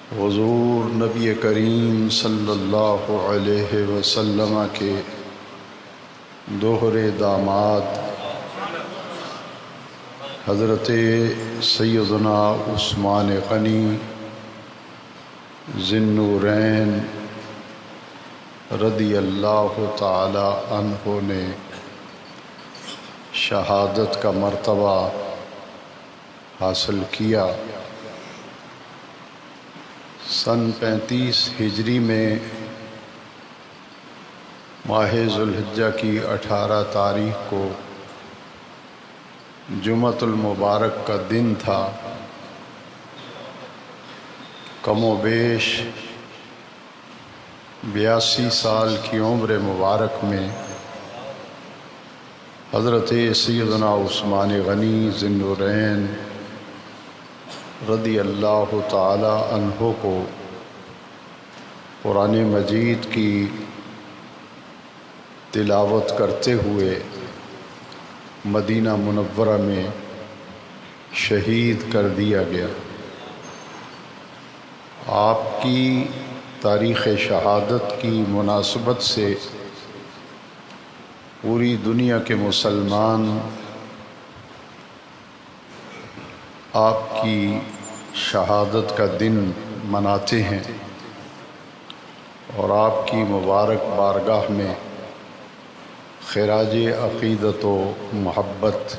حضور نبی کریم صلی اللہ علیہ وسلم کے دوہرے داماد حضرت سیدنا عثمان غنی ذی النورین رضی اللہ تعالی عنہ نے شہادت کا مرتبہ حاصل کیا۔ سن 35 ہجری میں ماہ ذو الحجہ کی 18 تاریخ کو جمعۃ المبارک کا دن تھا۔ کم و بیش 82 سال کی عمر مبارک میں حضرت سیدنا عثمان غنی ذی النورین رضی اللہ تعالی عنہ کو قرآن مجید کی تلاوت کرتے ہوئے مدینہ منورہ میں شہید کر دیا گیا۔ آپ کی تاریخ شہادت کی مناسبت سے پوری دنیا کے مسلمان آپ کی شہادت کا دن مناتے ہیں اور آپ کی مبارک بارگاہ میں خراج عقیدت و محبت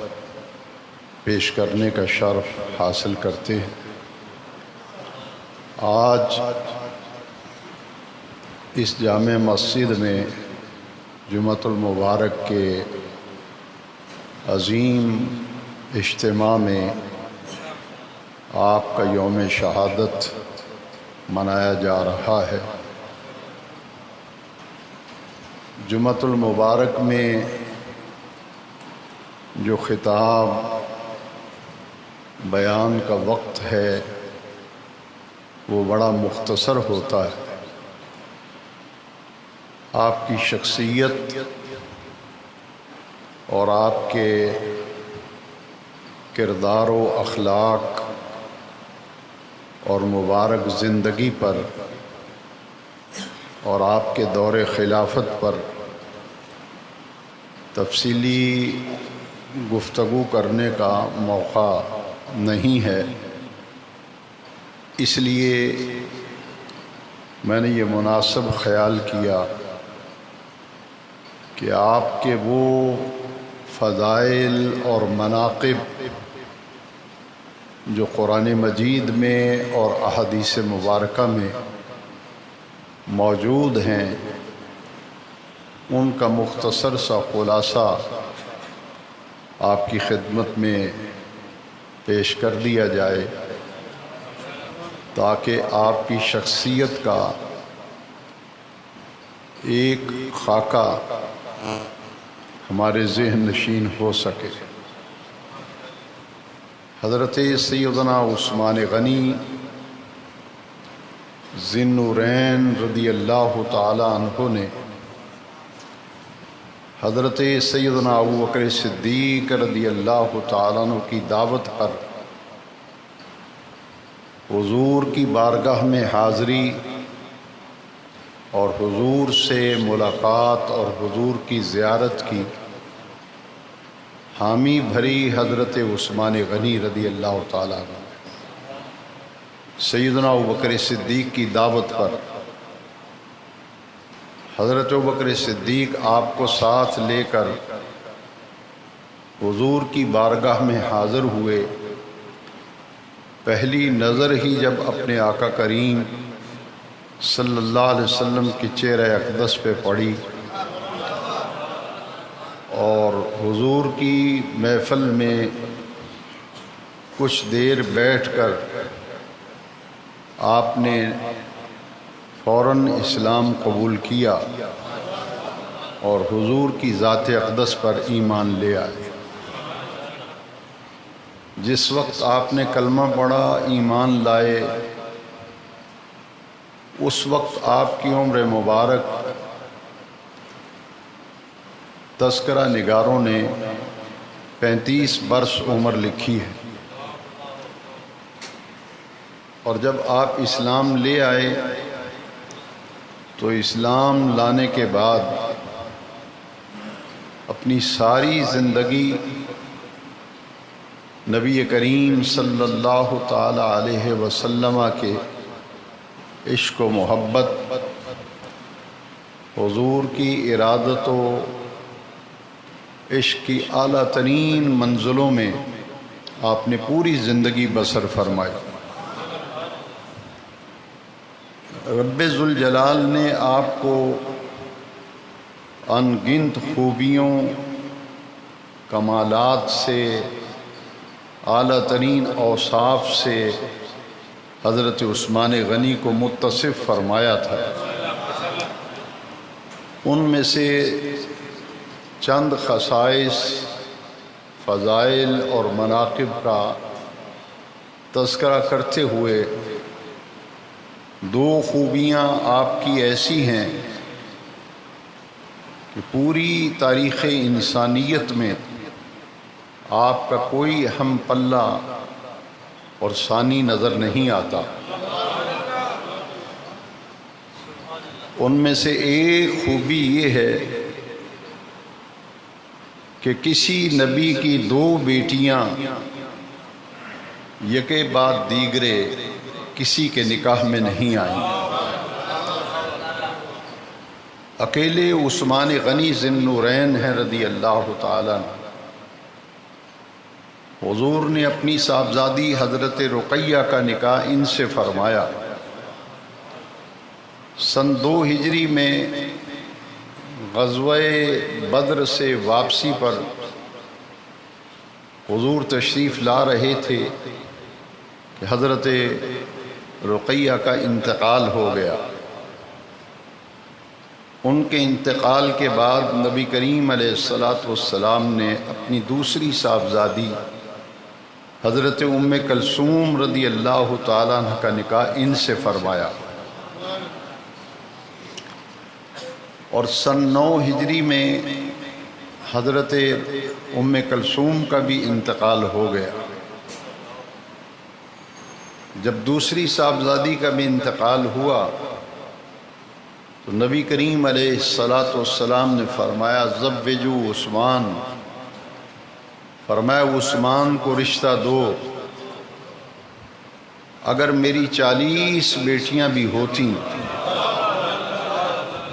پیش کرنے کا شرف حاصل کرتے ہیں۔ آج اس جامع مسجد میں جمعۃ المبارک کے عظیم اجتماع میں آپ کا یوم شہادت منایا جا رہا ہے۔ جمعۃ المبارک میں جو خطاب بیان کا وقت ہے وہ بڑا مختصر ہوتا ہے۔ آپ کی شخصیت اور آپ کے کردار و اخلاق اور مبارک زندگی پر اور آپ کے دور خلافت پر تفصیلی گفتگو کرنے کا موقع نہیں ہے، اس لیے میں نے یہ مناسب خیال کیا کہ آپ کے وہ فضائل اور مناقب جو قرآن مجید میں اور احادیث مبارکہ میں موجود ہیں ان کا مختصر سا خلاصہ آپ کی خدمت میں پیش کر دیا جائے تاکہ آپ کی شخصیت کا ایک خاکہ ہمارے ذہن نشین ہو سکے۔ حضرت سیدنا عثمان غنی ذی النورین رضی اللہ تعالی عنہ نے حضرت سیدنا ابوبکر صدیق رضی اللہ تعالیٰ عنہ کی دعوت پر حضور کی بارگاہ میں حاضری اور حضور سے ملاقات اور حضور کی زیارت کی حامی بھری حضرت عثمان غنی رضی اللہ تعالیٰ عنہ سیدنا ابوبکر صدیق کی دعوت پر حضرت ابوبکر صدیق آپ کو ساتھ لے کر حضور کی بارگاہ میں حاضر ہوئے۔ پہلی نظر ہی جب اپنے آقا کریم صلی اللہ علیہ وسلم کی چہرہ اقدس پہ پڑی اور حضور کی محفل میں کچھ دیر بیٹھ کر آپ نے فوراً اسلام قبول کیا اور حضور کی ذات اقدس پر ایمان لے آئے۔ جس وقت آپ نے کلمہ پڑھا، ایمان لائے، اس وقت آپ کی عمر مبارک تذکرہ نگاروں نے 35 برس عمر لکھی ہے۔ اور جب آپ اسلام لے آئے تو اسلام لانے کے بعد اپنی ساری زندگی نبی کریم صلی اللہ تعالی علیہ وسلم کے عشق و محبت، حضور کی ارادت و عشق کی اعلیٰ ترین منزلوں میں آپ نے پوری زندگی بسر فرمائی۔ رب ذوالجلال نے آپ کو ان گنت خوبیوں، کمالات سے، اعلیٰ ترین اوصاف سے حضرت عثمان غنی کو متصف فرمایا تھا۔ ان میں سے چند خصائص، فضائل اور مناقب کا تذکرہ کرتے ہوئے دو خوبیاں آپ کی ایسی ہیں کہ پوری تاریخ انسانیت میں آپ کا کوئی ہم پلہ اور ثانی نظر نہیں آتا۔ ان میں سے ایک خوبی یہ ہے کہ کسی نبی کی دو بیٹیاں یکے بعد دیگرے کسی کے نکاح میں نہیں آئیں۔ اکیلے عثمان غنی ذی النورین ہیں رضی اللہ تعالیٰ عنہ۔ حضور نے اپنی صاحبزادی حضرت رقیہ کا نکاح ان سے فرمایا۔ سن 2 ہجری میں غزوہ بدر سے واپسی پر حضور تشریف لا رہے تھے کہ حضرت رقیہ کا انتقال ہو گیا۔ ان کے انتقال کے بعد نبی کریم علیہ السلام نے اپنی دوسری صاحبزادی حضرت ام کلثوم رضی اللہ تعالیٰ عنہ کا نکاح ان سے فرمایا، اور سن 9 ہجری میں حضرت ام کلثوم کا بھی انتقال ہو گیا۔ جب دوسری صاحبزادی کا بھی انتقال ہوا تو نبی کریم علیہ السلام نے فرمایا زوجوا عثمان، فرمایا عثمان کو رشتہ دو۔ اگر میری 40 بیٹیاں بھی ہوتیں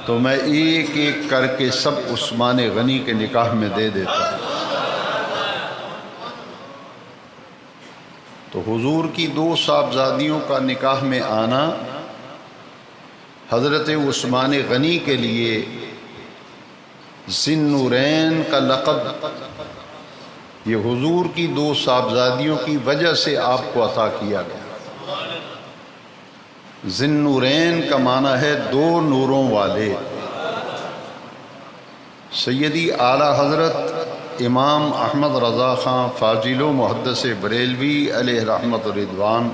تو میں ایک ایک کر کے سب عثمان غنی کے نکاح میں دے دیتا۔ تو حضور کی 2 صاحبزادیوں کا نکاح میں آنا حضرت عثمان غنی کے لیے ذی النورین کا لقب یہ حضور کی 2 صاحبزادیوں کی وجہ سے آپ کو عطا کیا گیا۔ ذی النورین کا معنی ہے 2 نوروں والے۔ سیدی اعلیٰ حضرت امام احمد رضا خان فاضل و محدث بریلوی علیہ رحمت رضوان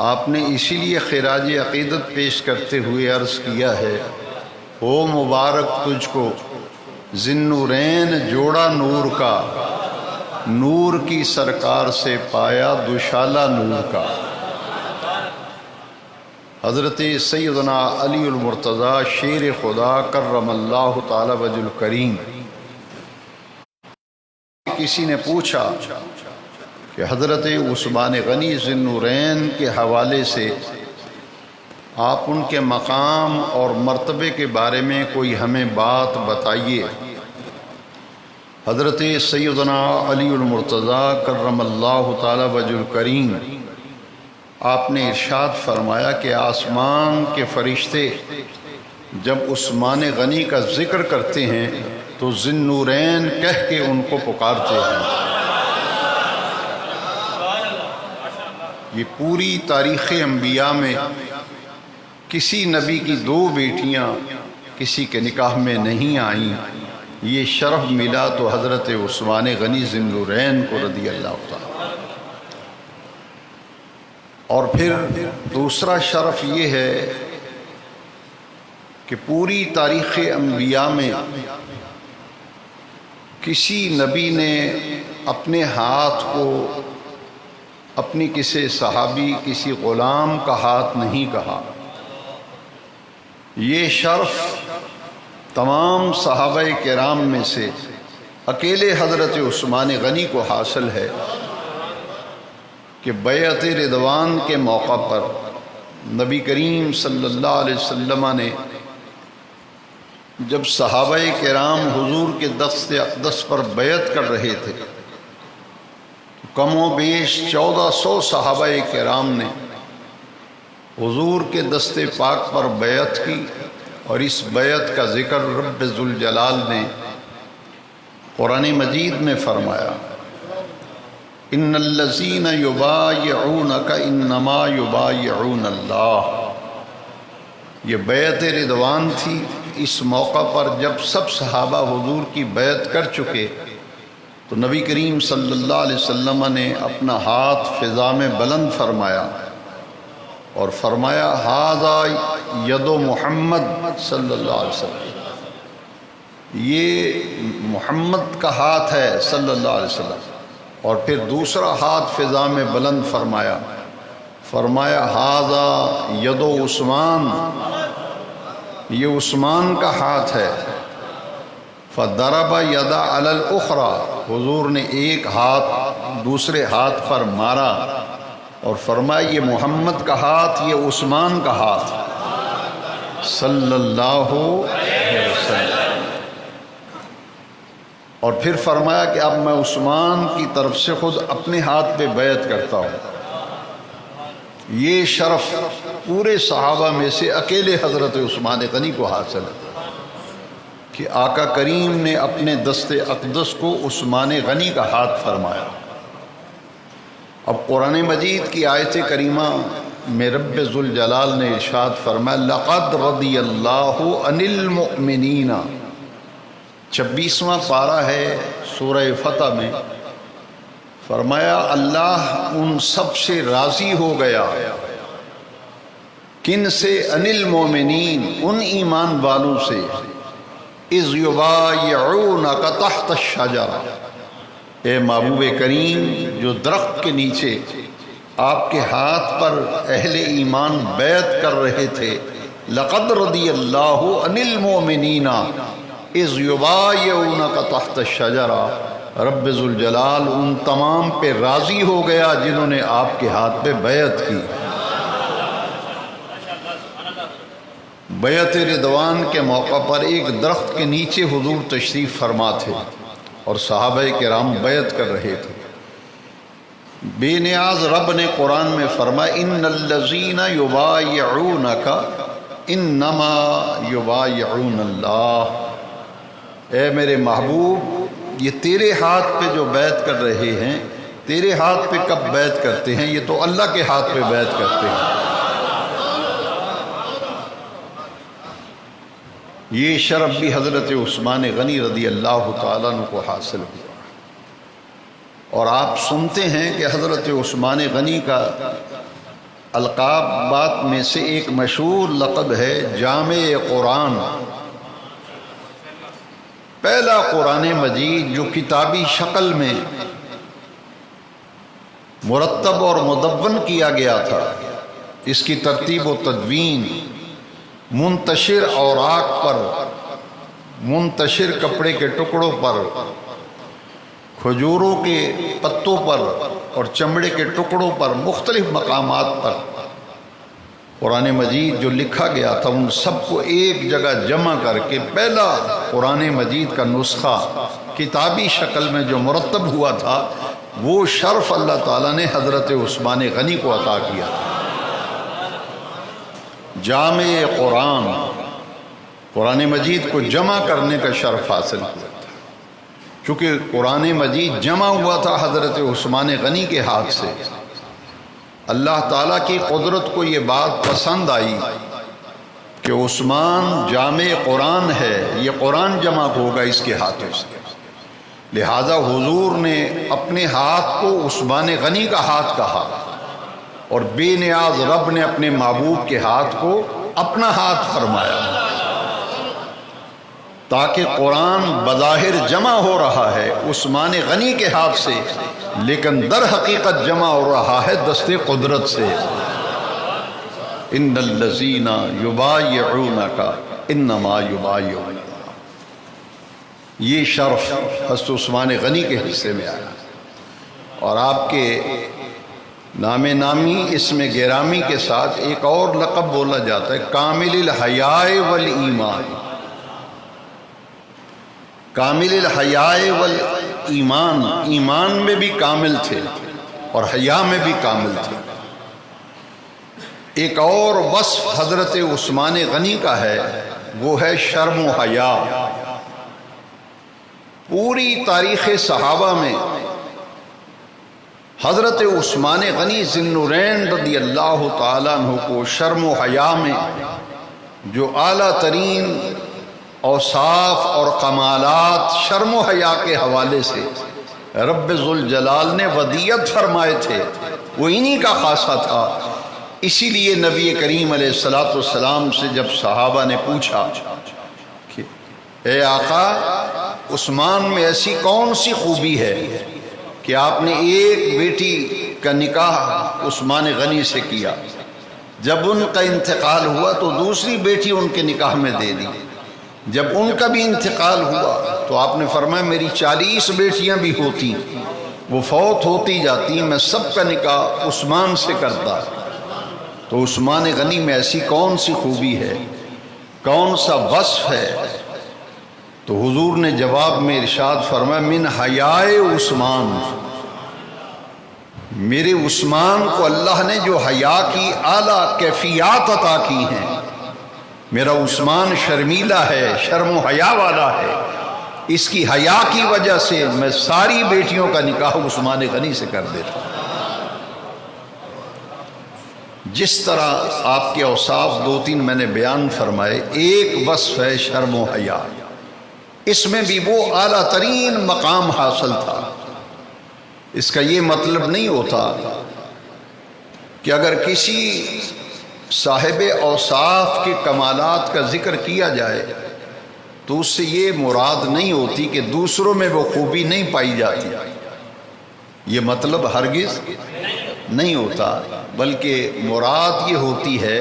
آپ نے اسی لیے خراج عقیدت پیش کرتے ہوئے عرض کیا ہے، او مبارک تجھ کو ذی النورین جوڑا نور کا، نور کی سرکار سے پایا دوشالہ نور کا۔ حضرت سیدنا علی المرتضیٰ شیر خدا کرم اللہ تعالی وجہ الکریم، کسی نے پوچھا کہ حضرت عثمان غنی ذی النورین کے حوالے سے آپ ان کے مقام اور مرتبے کے بارے میں کوئی ہمیں بات بتائیے۔ حضرت سیدنا علی المرتضیٰ کرم اللہ تعالی وجہ الکریم آپ نے ارشاد فرمایا کہ آسمان کے فرشتے جب عثمان غنی کا ذکر کرتے ہیں تو ذی النورین کہہ کے ان کو پکارتے ہیں۔ یہ پوری تاریخ انبیاء میں کسی نبی کی 2 بیٹیاں کسی کے نکاح میں نہیں آئیں، یہ شرف ملا تو حضرت عثمان غنی ذی النورین کو رضی اللہ تعالیٰ۔ اور پھر دوسرا شرف یہ ہے کہ پوری تاریخ انبیاء میں کسی نبی نے اپنے ہاتھ کو اپنی کسی صحابی کسی غلام کا ہاتھ نہیں کہا۔ یہ شرف تمام صحابہ کرام میں سے اکیلے حضرت عثمان غنی کو حاصل ہے کہ بیعت رضوان کے موقع پر نبی کریم صلی اللہ علیہ وسلم نے جب صحابہ کرام حضور کے دست اقدس پر بیعت کر رہے تھے، کم و بیش 1400 صحابہ کرام نے حضور کے دست پاک پر بیعت کی، اور اس بیعت کا ذکر رب ذوالجلال نے قرآن مجید میں فرمایا، ان الذین یبایعونک انما یبایعون اللہ۔ یہ بیعت رضوان تھی۔ اس موقع پر جب سب صحابہ حضور کی بیعت کر چکے تو نبی کریم صلی اللہ علیہ وسلم نے اپنا ہاتھ فضا میں بلند فرمایا اور فرمایا، ھذا ید محمد صلی اللہ علیہ وسلم، یہ محمد کا ہاتھ ہے صلی اللہ علیہ وسلم۔ اور پھر دوسرا ہاتھ فضا میں بلند فرمایا، ھذا ید عثمان، یہ عثمان کا ہاتھ ہے۔ فضرب ید علی الاخری، حضور نے ایک ہاتھ دوسرے ہاتھ پر مارا اور فرمایا، یہ محمد کا ہاتھ، یہ عثمان کا ہاتھ صلی اللہ علیہ وسلم۔ اور پھر فرمایا کہ اب میں عثمان کی طرف سے خود اپنے ہاتھ پہ بیعت کرتا ہوں۔ یہ شرف پورے صحابہ میں سے اکیلے حضرت عثمان غنی کو حاصل ہے کہ آقا کریم نے اپنے دست اقدس کو عثمان غنی کا ہاتھ فرمایا۔ اب قرآن مجید کی آیت کریمہ میں رب ذوالجلال نے ارشاد فرمایا، لقد رضی اللہ عن المؤمنین، 26واں پارہ ہے سورہ فتح میں، فرمایا اللہ ان سب سے راضی ہو گیا۔ کن سے؟ عن المؤمنین، ان ایمان والوں سے، اذ یبایعونک تحت الشجرہ، اے محبوب کریم جو درخت کے نیچے آپ کے ہاتھ پر اہل ایمان بیعت کر رہے تھے۔ لقد رضی اللہ عن المؤمنین اذ یبایعونک تحت الشجرہ، رب ذوالجلال ان تمام پہ راضی ہو گیا جنہوں نے آپ کے ہاتھ پہ بیعت کی۔ بیعت رضوان کے موقع پر ایک درخت کے نیچے حضور تشریف فرما تھے اور صحابہ کرام بیعت کر رہے تھے۔ بے نیاز رب نے قرآن میں فرمایا، ان الذین یبایعونک انما یبایعون اللہ، اے میرے محبوب یہ تیرے ہاتھ پہ جو بیعت کر رہے ہیں، تیرے ہاتھ پہ کب بیعت کرتے ہیں؟ یہ تو اللہ کے ہاتھ پہ بیعت کرتے ہیں۔ یہ شرف بھی حضرت عثمان غنی رضی اللہ تعالیٰ عنہ کو حاصل ہوا۔ اور آپ سنتے ہیں کہ حضرت عثمان غنی کا القابات میں سے ایک مشہور لقب ہے جامع قرآن، پہلا قرآن مجید جو کتابی شکل میں مرتب اور مدون کیا گیا تھا۔ اس کی ترتیب و تدوین منتشر اوراق پر، منتشر کپڑے کے ٹکڑوں پر، کھجوروں کے پتوں پر اور چمڑے کے ٹکڑوں پر، مختلف مقامات پر قرآن مجید جو لکھا گیا تھا ان سب کو ایک جگہ جمع کر کے پہلا قرآن مجید کا نسخہ کتابی شکل میں جو مرتب ہوا تھا، وہ شرف اللہ تعالیٰ نے حضرت عثمان غنی کو عطا کیا تھا۔ جامع قرآن، قرآن مجید کو جمع کرنے کا شرف حاصل ہوا تھا۔ چونکہ قرآن مجید جمع ہوا تھا حضرت عثمان غنی کے ہاتھ سے، اللہ تعالیٰ کی قدرت کو یہ بات پسند آئی کہ عثمان جامع قرآن ہے، یہ قرآن جمع ہوگا اس کے ہاتھوں سے، لہذا حضور نے اپنے ہاتھ کو عثمان غنی کا ہاتھ کہا اور بے نیاز رب نے اپنے محبوب کے ہاتھ کو اپنا ہاتھ فرمایا۔ تاکہ قرآن بظاہر جمع ہو رہا ہے عثمان غنی کے ہاتھ سے، لیکن در حقیقت جمع ہو رہا ہے دست قدرت سے۔ ان الذین یبایعونک انما یبایعون اللہ۔ یہ شرف حضرت عثمان غنی کے حصے میں آیا، اور آپ کے نام نامی اسم گرامی کے ساتھ ایک اور لقب بولا جاتا ہے، کامل الحیاء والایمان۔ کامل الحیاء والایمان، ایمان میں بھی کامل تھے اور حیا میں بھی کامل تھے۔ ایک اور وصف حضرت عثمان غنی کا ہے، وہ ہے شرم و حیا۔ پوری تاریخ صحابہ میں حضرت عثمان غنی ذی النورین رضی اللہ تعالیٰ عنہ کو شرم و حیا میں جو اعلیٰ ترین اوصاف اور کمالات شرم و حیا کے حوالے سے رب ذوالجلال نے ودیت فرمائے تھے، وہ انہی کا خاصہ تھا۔ اسی لیے نبی کریم علیہ السلام سے جب صحابہ نے پوچھا کہ اے آقا، عثمان میں ایسی کون سی خوبی ہے کہ آپ نے ایک بیٹی کا نکاح عثمان غنی سے کیا، جب ان کا انتقال ہوا تو دوسری بیٹی ان کے نکاح میں دے دی، جب ان کا بھی انتقال ہوا تو آپ نے فرمایا میری 40 بیٹیاں بھی ہوتی، وہ فوت ہوتی جاتی، میں سب کا نکاح عثمان سے کرتا۔ تو عثمان غنی میں ایسی کون سی خوبی ہے، کون سا وصف ہے؟ تو حضور نے جواب میں ارشاد فرمایا من حیاء عثمان، میرے عثمان کو اللہ نے جو حیا کی اعلیٰ کیفیات عطا کی ہیں، میرا عثمان شرمیلا ہے، شرم و حیا والا ہے، اس کی حیا کی وجہ سے میں ساری بیٹیوں کا نکاح عثمان غنی سے کر دیتا ہوں۔ جس طرح آپ کے اوصاف 2-3 میں نے بیان فرمائے، ایک وصف ہے شرم و حیا، اس میں بھی وہ اعلیٰ ترین مقام حاصل تھا۔ اس کا یہ مطلب نہیں ہوتا کہ اگر کسی صاحب اوصاف کے کمالات کا ذکر کیا جائے تو اس سے یہ مراد نہیں ہوتی کہ دوسروں میں وہ خوبی نہیں پائی جاتی، یہ مطلب ہرگز نہیں ہوتا، بلکہ مراد یہ ہوتی ہے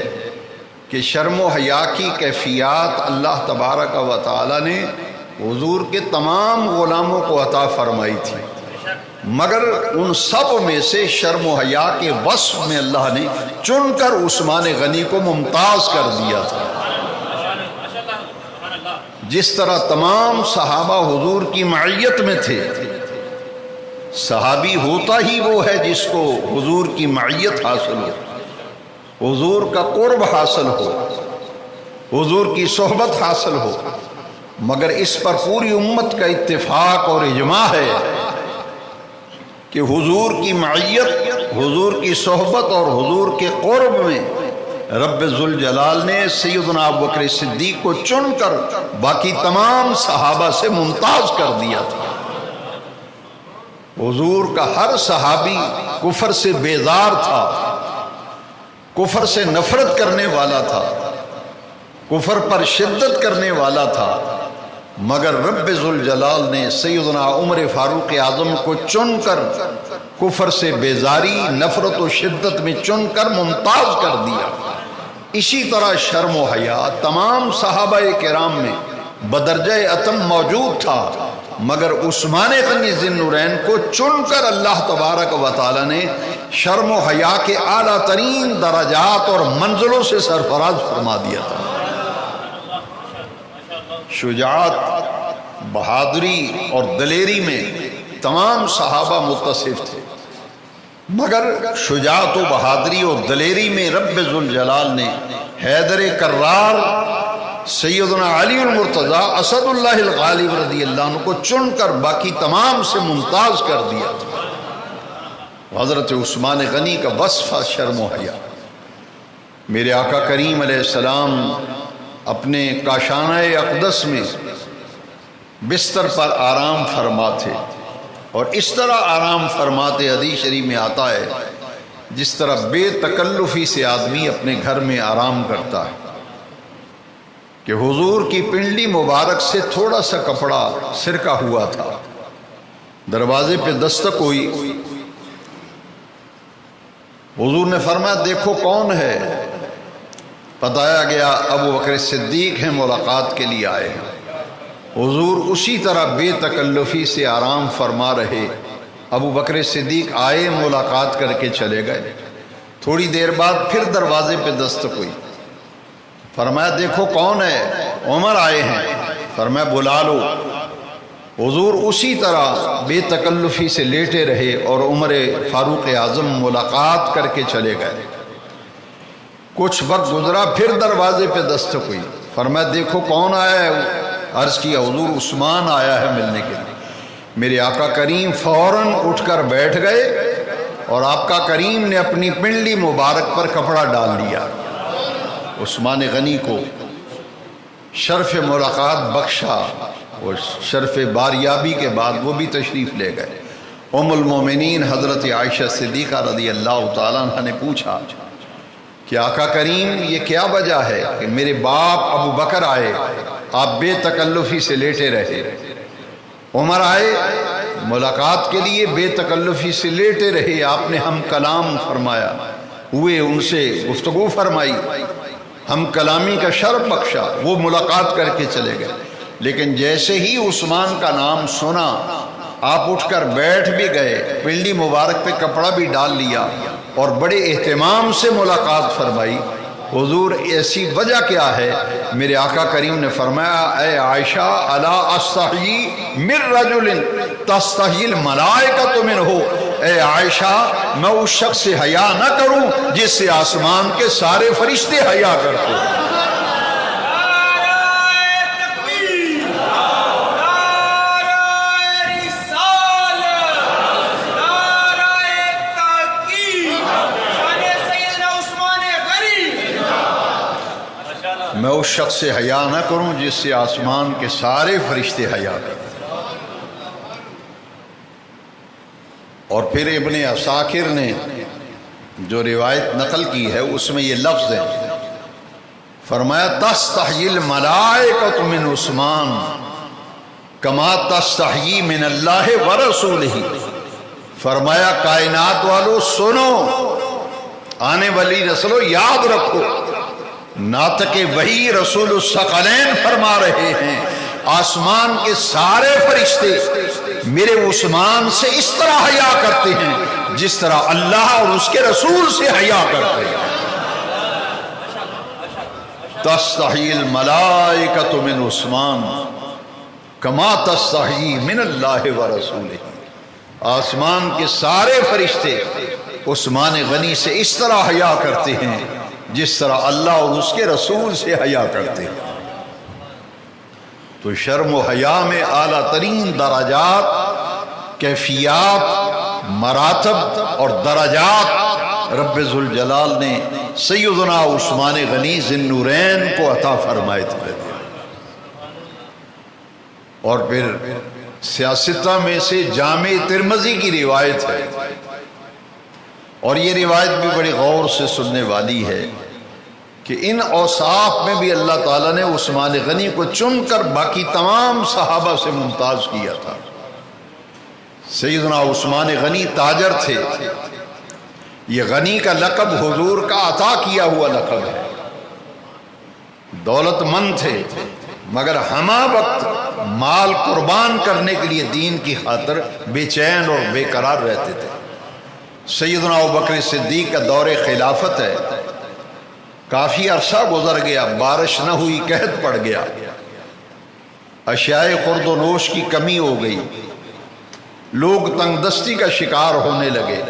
کہ شرم و حیا کی کیفیات اللہ تبارک و تعالی نے حضور کے تمام غلاموں کو عطا فرمائی تھی، مگر ان سب میں سے شرم و حیا کے وصف میں اللہ نے چن کر عثمان غنی کو ممتاز کر دیا تھا۔ جس طرح تمام صحابہ حضور کی معیت میں تھے، صحابی ہوتا ہی وہ ہے جس کو حضور کی معیت حاصل ہو، حضور کا قرب حاصل ہو، حضور کی صحبت حاصل ہو، مگر اس پر پوری امت کا اتفاق اور اجماع ہے کہ حضور کی معیت، حضور کی صحبت اور حضور کے قرب میں رب ذوالجلال نے سیدنا ابوبکر صدیق کو چن کر باقی تمام صحابہ سے ممتاز کر دیا تھا۔ حضور کا ہر صحابی کفر سے بیزار تھا، کفر سے نفرت کرنے والا تھا، کفر پر شدت کرنے والا تھا، مگر رب ذوالجلال نے سیدنا عمر فاروق اعظم کو چن کر کفر سے بیزاری، نفرت و شدت میں چن کر ممتاز کر دیا۔ اسی طرح شرم و حیا تمام صحابہ کرام میں بدرجہ اتم موجود تھا، مگر عثمان غنی ذی النورین کو چن کر اللہ تبارک و تعالی نے شرم و حیا کے اعلیٰ ترین درجات اور منزلوں سے سرفراز فرما دیا تھا۔ شجاعت، بہادری اور دلیری میں تمام صحابہ متصف تھے، مگر شجاعت و بہادری اور دلیری میں رب ذوالجلال نے حیدر کرار، سیدنا علی المرتضیٰ، اسد اللہ الغالب رضی اللہ عنہ کو چن کر باقی تمام سے ممتاز کر دیا تھا۔ حضرت عثمان غنی کا وصف شرم و حیا۔ میرے آقا کریم علیہ السلام اپنے کاشانہ اقدس میں بستر پر آرام فرماتے، اور اس طرح آرام فرماتے، حدیث شریف میں آتا ہے جس طرح بے تکلفی سے آدمی اپنے گھر میں آرام کرتا ہے، کہ حضور کی پنڈلی مبارک سے تھوڑا سا کپڑا سرکا ہوا تھا، دروازے پہ دستک ہوئی، حضور نے فرمایا دیکھو کون ہے؟ بتایا گیا ابو بکر صدیق ہیں، ملاقات کے لیے آئے ہیں۔ حضور اسی طرح بے تکلفی سے آرام فرما رہے، ابو بکر صدیق آئے، ملاقات کر کے چلے گئے۔ تھوڑی دیر بعد پھر دروازے پہ دستک ہوئی، فرمایا دیکھو کون ہے؟ عمر آئے ہیں، فرمایا بلا لو۔ حضور اسی طرح بے تکلفی سے لیٹے رہے اور عمر فاروق اعظم ملاقات کر کے چلے گئے۔ کچھ وقت گزرا، پھر دروازے پہ دستک ہوئی، فرمایا دیکھو کون آیا ہے؟ عرض کیا حضور عثمان آیا ہے ملنے کے لیے۔ میرے آقا کریم فوراً اٹھ کر بیٹھ گئے اور آقا کریم نے اپنی پنڈلی مبارک پر کپڑا ڈال لیا۔ عثمان غنی کو شرف ملاقات بخشا اور شرف باریابی کے بعد وہ بھی تشریف لے گئے۔ ام المومنین حضرت عائشہ صدیقہ رضی اللہ تعالیٰ عنہ نے پوچھا کہ آقا کریم یہ کیا وجہ ہے کہ میرے باپ ابو بکر آئے، آپ بے تکلفی سے لیٹے رہے، عمر آئے ملاقات کے لیے بے تکلفی سے لیٹے رہے، آپ نے ہم کلام فرمایا، ہوئے ان سے گفتگو فرمائی، ہم کلامی کا شرف بخشا، وہ ملاقات کر کے چلے گئے۔ لیکن جیسے ہی عثمان کا نام سنا آپ اٹھ کر بیٹھ بھی گئے، پنڈلی مبارک پہ کپڑا بھی ڈال لیا اور بڑے اہتمام سے ملاقات فرمائی۔ حضور ایسی وجہ کیا ہے؟ میرے آقا کریم نے فرمایا اے عائشہ الا استحیی من رجل تستحیی الملائکۃ منہ، اے عائشہ میں اس شخص سے حیا نہ کروں جس سے آسمان کے سارے فرشتے حیا کرتے ہیں۔ میں اس شخص سے حیا نہ کروں جس سے آسمان کے سارے فرشتے حیا کرتے۔ اور پھر ابن عساکر نے جو روایت نقل کی ہے اس میں یہ لفظ ہے، فرمایا تستحیی الملائکۃ من عثمان کما تستحیی من اللہ ورسولہ۔ فرمایا کائنات والو سنو، آنے والی نسلوں یاد رکھو، ناطق وحی رسول الثقلین فرما رہے ہیں آسمان کے سارے فرشتے میرے عثمان سے اس طرح حیا کرتے ہیں جس طرح اللہ اور اس کے رسول سے حیا کرتے ہیں۔ تستحیی الملائکۃ من عثمان کما تستحیی من اللہ ورسولہ۔ آسمان کے سارے فرشتے عثمان غنی سے اس طرح حیا کرتے ہیں جس طرح اللہ اور اس کے رسول سے حیا کرتے ہیں۔ تو شرم و حیا میں اعلیٰ ترین درجات، کیفیات، مراتب اور درجات رب ذوالجلال نے سیدنا عثمان غنی ذی النورین کو عطا فرمائے تھے۔ اور پھر سیاستہ میں سے جامع ترمذی کی روایت ہے، اور یہ روایت بھی بڑی غور سے سننے والی ہے کہ ان اوصاف میں بھی اللہ تعالیٰ نے عثمان غنی کو چن کر باقی تمام صحابہ سے ممتاز کیا تھا۔ سیدنا عثمان غنی تاجر تھے، یہ غنی کا لقب حضور کا عطا کیا ہوا لقب ہے، دولت مند تھے مگر ہمہ وقت مال قربان کرنے کے لیے دین کی خاطر بے چین اور بے قرار رہتے تھے۔ سیدنا ابوبکر صدیق کا دور خلافت ہے، کافی عرصہ گزر گیا، بارش نہ ہوئی، قحط پڑ گیا، اشیاء خورد و نوش کی کمی ہو گئی، لوگ تنگ دستی کا شکار ہونے لگے۔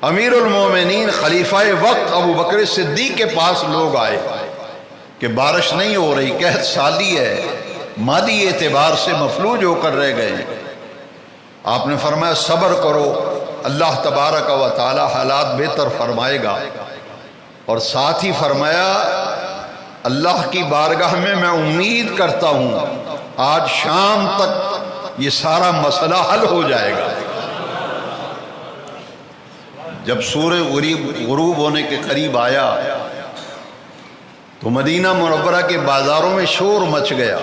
امیر المومنین خلیفہ وقت ابوبکر صدیق کے پاس لوگ آئے کہ بارش نہیں ہو رہی، قحط سالی ہے، مالی اعتبار سے مفلوج ہو کر رہ گئے۔ آپ نے فرمایا صبر کرو، اللہ تبارک و تعالی حالات بہتر فرمائے گا، اور ساتھ ہی فرمایا اللہ کی بارگاہ میں میں امید کرتا ہوں آج شام تک یہ سارا مسئلہ حل ہو جائے گا۔ جب سورج غروب ہونے کے قریب آیا تو مدینہ منورہ کے بازاروں میں شور مچ گیا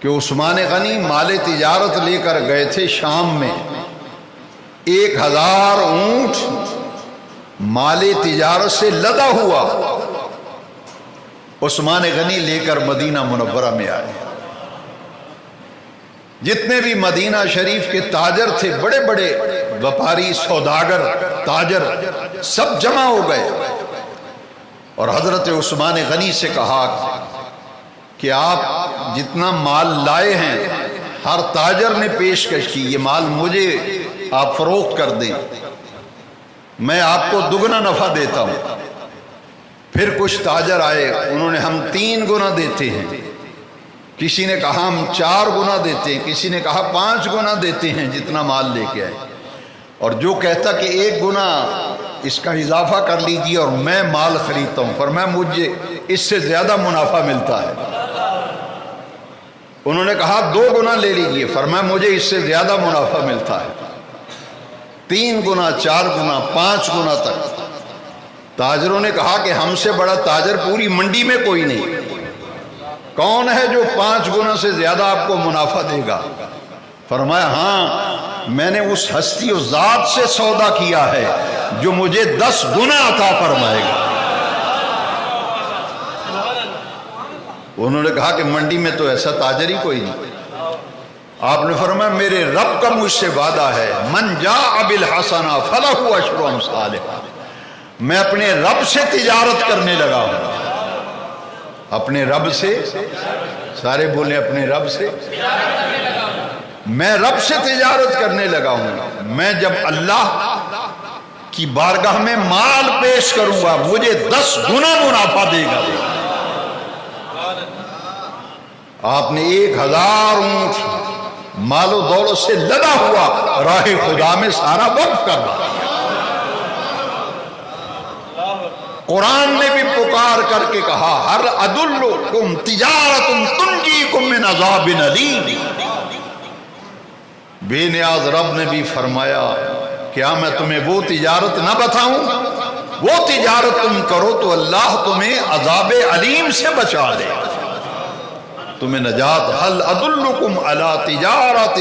کہ عثمان غنی مال تجارت لے کر گئے تھے شام میں، 1000 اونٹ مال تجارت سے لدا ہوا عثمان غنی لے کر مدینہ منورہ میں آئے۔ جتنے بھی مدینہ شریف کے تاجر تھے، بڑے بڑے وپاری، سوداگر، تاجر، سب جمع ہو گئے اور حضرت عثمان غنی سے کہا کہ آپ جتنا مال لائے ہیں، ہر تاجر نے پیشکش کی، یہ مال مجھے آپ فروخت کر دیں، میں آپ کو دگنا نفع دیتا ہوں۔ پھر کچھ تاجر آئے، انہوں نے ہم 3 گنا دیتے ہیں، کسی نے کہا ہم 4 گنا دیتے ہیں، کسی نے کہا 5 گنا دیتے ہیں جتنا مال لے کے آئے، اور جو کہتا کہ 1 گنا اس کا اضافہ کر لیجیے اور میں مال خریدتا ہوں، فرمایا مجھے اس سے زیادہ منافع ملتا ہے۔ انہوں نے کہا 2 گنا لے لیجیے، فرمایا مجھے اس سے زیادہ منافع ملتا ہے۔ 3 گنا، 4 گنا، 5 گنا تک تاجروں نے کہا کہ ہم سے بڑا تاجر پوری منڈی میں کوئی نہیں، کون ہے جو 5 گنا سے زیادہ آپ کو منافع دے گا؟ فرمایا ہاں، میں نے اس ہستی و ذات سے سودا کیا ہے جو مجھے 10 گنا عطا فرمائے گا۔ انہوں نے کہا کہ منڈی میں تو ایسا تاجر ہی کوئی نہیں۔ آپ نے فرمایا میرے رب کا مجھ سے وعدہ ہے، من جاء بالحسنہ فلہ عشر امثالھا، میں اپنے رب سے تجارت کرنے لگا ہوں، اپنے رب سے، سارے بولیں اپنے رب سے، میں رب سے تجارت کرنے لگا ہوں۔ میں جب اللہ کی بارگاہ میں مال پیش کروں گا مجھے 10 گنا منافع دے گا۔ آپ نے 1000 اونٹ مال و دولت سے لدا ہوا راہ خدا میں سارا وقف کر رہا۔ قرآن نے بھی پکار کر کے کہا ہر ادلکم تجارت تنجیکم من عذاب علیم، بے نیاز رب نے بھی فرمایا کیا میں تمہیں وہ تجارت نہ بتاؤں؟ وہ تجارت تم کرو تو اللہ تمہیں عذاب علیم سے بچا دے، تمہیں نجات۔ هل ادلکم علی تجارت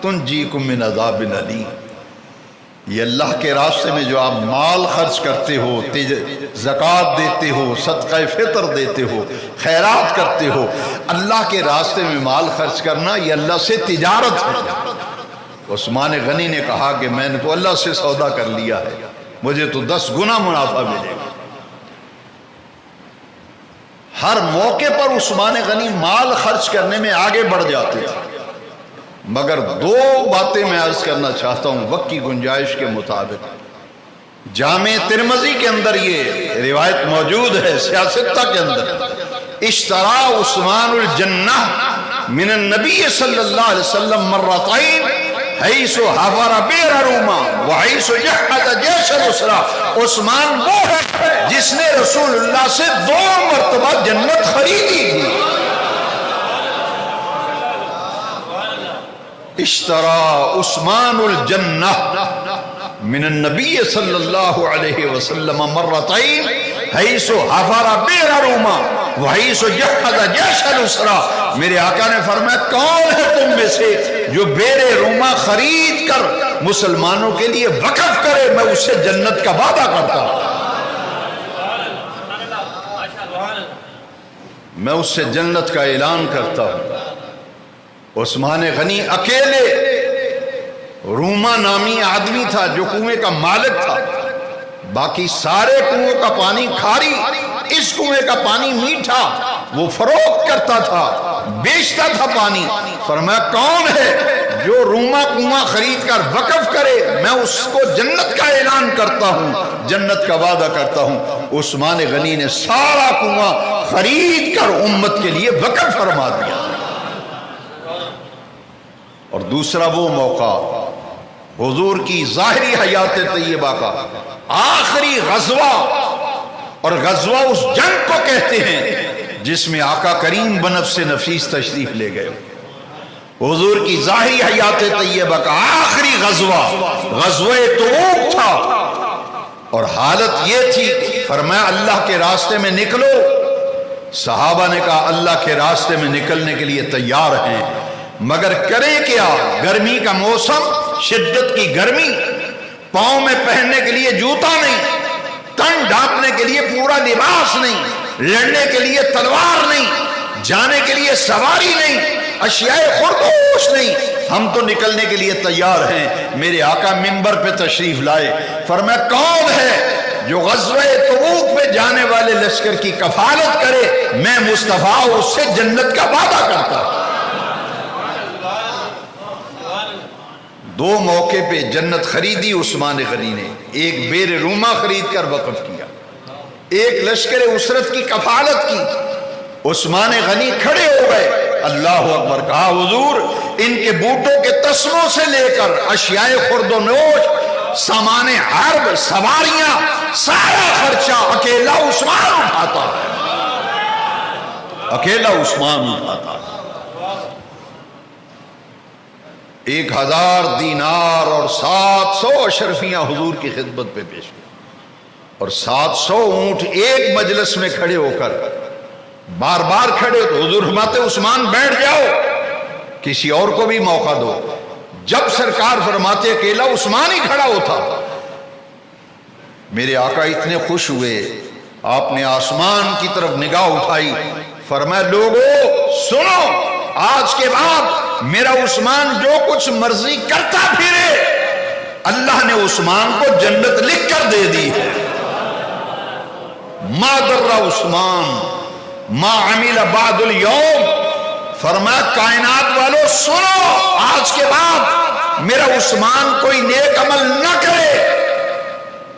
تنجیکم من عذاب علیم، یہ اللہ کے راستے میں جو آپ مال خرچ کرتے ہو، زکوٰۃ دیتے ہو، صدقہ فطر دیتے ہو، خیرات کرتے ہو، اللہ کے راستے میں مال خرچ کرنا یہ اللہ سے تجارت ہے۔ عثمان غنی نے کہا کہ میں نے تو اللہ سے سودا کر لیا ہے، مجھے تو 10 گنا منافع ملے گا۔ ہر موقع پر عثمان غنی مال خرچ کرنے میں آگے بڑھ جاتے تھے، مگر 2 باتیں میں عرض کرنا چاہتا ہوں وقت کی گنجائش کے مطابق۔ جامع ترمذی کے اندر یہ روایت موجود ہے، سیاستہ کے اندر، اشترا عثمان الجنہ من النبی صلی اللہ علیہ وسلم مرتين حیث حفر بئر روما وحیث جہد جیش الاسرا۔ عثمان وہ ہے جس نے رسول اللہ سے 2 مرتبہ جنت خریدی تھی۔ اشترا عثمان الجنہ من النبی صلی اللہ علیہ وسلم مرتين حیث حفر بئر روما وحیث جہد جیش الاسرا۔ میرے آقا نے فرمایا کون ہے تم میں سے جو بئر روما خرید کر مسلمانوں کے لیے وقف کرے، میں اس سے جنت کا وعدہ کرتا ہوں، میں اس سے جنت کا اعلان کرتا ہوں۔ عثمان غنی اکیلے، روما نامی آدمی تھا جو کنویں کا مالک تھا، باقی سارے کنویں کا پانی کھاری، اس کنویں کا پانی میٹھا، وہ فروخت کرتا تھا، بیچتا تھا پانی۔ فرمایا کون ہے جو روما کنواں خرید کر وقف کرے، میں اس کو جنت کا اعلان کرتا ہوں، جنت کا وعدہ کرتا ہوں۔ عثمان غنی نے سارا کنواں خرید کر امت کے لیے وقف فرما دیا۔ اور دوسرا وہ موقع حضور کی ظاہری حیات طیبہ کا آخری غزوہ، اور غزوہ اس جنگ کو کہتے ہیں جس میں آقا کریم بنفس نفیس تشریف لے گئے۔ حضور کی ظاہری حیات طیبہ کا آخری غزوہ غزوہ تبوک تھا، اور حالت یہ تھی فرمایا اللہ کے راستے میں نکلو. صحابہ نے کہا اللہ کے راستے میں نکلنے کے لیے تیار ہیں، مگر کریں کیا؟ گرمی کا موسم، شدت کی گرمی، پاؤں میں پہننے کے لیے جوتا نہیں، تن ڈھانپنے کے لیے پورا لباس نہیں، لڑنے کے لیے تلوار نہیں، جانے کے لیے سواری نہیں، اشیاء خردوش نہیں. ہم تو نکلنے کے لیے تیار ہیں. میرے آقا منبر پہ تشریف لائے، فرمایا کون ہے جو غزوہ تبوک پہ جانے والے لشکر کی کفالت کرے؟ میں مصطفیٰ اس سے جنت کا وعدہ کرتا. دو موقع پہ جنت خریدی عثمان غنی نے. ایک بیر روما خرید کر وقف کیا، ایک لشکر اسرت کی کفالت کی. عثمان غنی کھڑے ہو گئے، اللہ اکبر کہا، حضور ان کے بوٹوں کے تسموں سے لے کر اشیاء خرد و نوش، سامان حرب، سواریاں، سارا خرچہ اکیلا عثمان اٹھاتا ہے، اکیلا عثمان اٹھاتا ہے. 1000 دینار اور 700 اشرفیاں حضور کی خدمت پہ پیش کی، اور 700 اونٹ ایک مجلس میں کھڑے ہو کر بار بار کھڑے. تو حضور فرماتے عثمان بیٹھ جاؤ، کسی اور کو بھی موقع دو. جب سرکار فرماتے اکیلا عثمان ہی کھڑا ہوتا. میرے آقا اتنے خوش ہوئے، آپ نے آسمان کی طرف نگاہ اٹھائی، فرمایا لوگو سنو، آج کے بعد میرا عثمان جو کچھ مرضی کرتا پھرے، اللہ نے عثمان کو جنت لکھ کر دے دی ہے. ما در عثمان ما عمل بعد اليوم. فرمایا کائنات والو سنو، آج کے بعد میرا عثمان کوئی نیک عمل نہ کرے،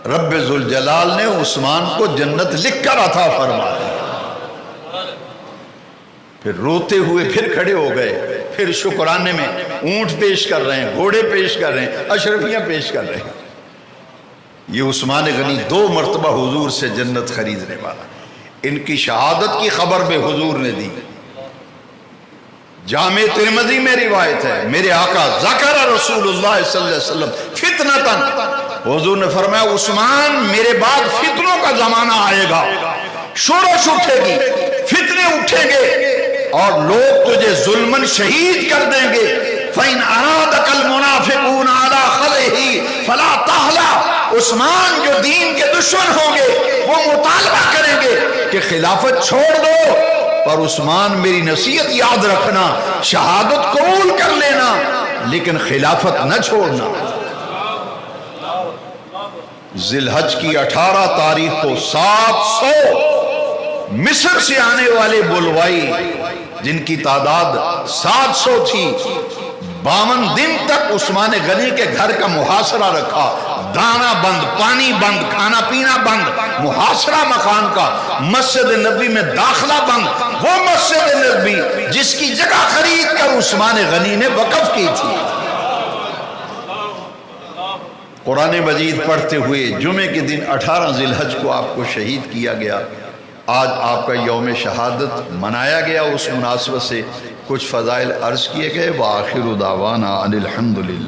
رب ذوالجلال نے عثمان کو جنت لکھ کر عطا فرمایا. پھر روتے ہوئے پھر کھڑے ہو گئے، پھر شکرانے میں اونٹ پیش کر رہے ہیں، گھوڑے پیش کر رہے ہیں، اشرفیاں پیش کر رہے ہیں. یہ عثمان غنی 2 مرتبہ حضور سے جنت خریدنے والا. ان کی شہادت کی خبر بھی حضور نے دی. جامع ترمذی میں روایت ہے، میرے آقا ذکر رسول اللہ صلی اللہ علیہ وسلم فتنتن، حضور نے فرمایا عثمان میرے بعد فتنوں کا زمانہ آئے گا، شورش اٹھے گی، فتنے اٹھیں گے، اور لوگ تجھے ظلمن شہید کر دیں گے. فَإِنْ أَرَادَكَ الْمُنَافِقُونَ عَلَىٰ خَلْعِهِ فَلَا تَحْلَعْ. عثمان جو دین کے دشمن ہوں گے وہ مطالبہ کریں گے کہ خلافت چھوڑ دو، پر عثمان میری نصیحت یاد رکھنا، شہادت قبول کر لینا لیکن خلافت نہ چھوڑنا. ذی الحج کی 18 تاریخ کو 700 مصر سے آنے والے بلوائی، جن کی تعداد 700 تھی، 52 دن تک عثمان غنی کے گھر کا محاصرہ رکھا. دانا بند، پانی بند، کھانا پینا بند، محاصرہ مکان کا. مسجد نبی میں داخلہ بند، وہ مسجد نبی جس کی جگہ خرید کر عثمان غنی نے وقف کی تھی. قرآن مجید پڑھتے ہوئے جمعے کے دن 18 ذی الحج کو آپ کو شہید کیا گیا. آج آپ کا یوم شہادت منایا گیا. اس مناسبت سے کچھ فضائل عرض کیے گئے. وآخر دعوانا ان الحمدللہ.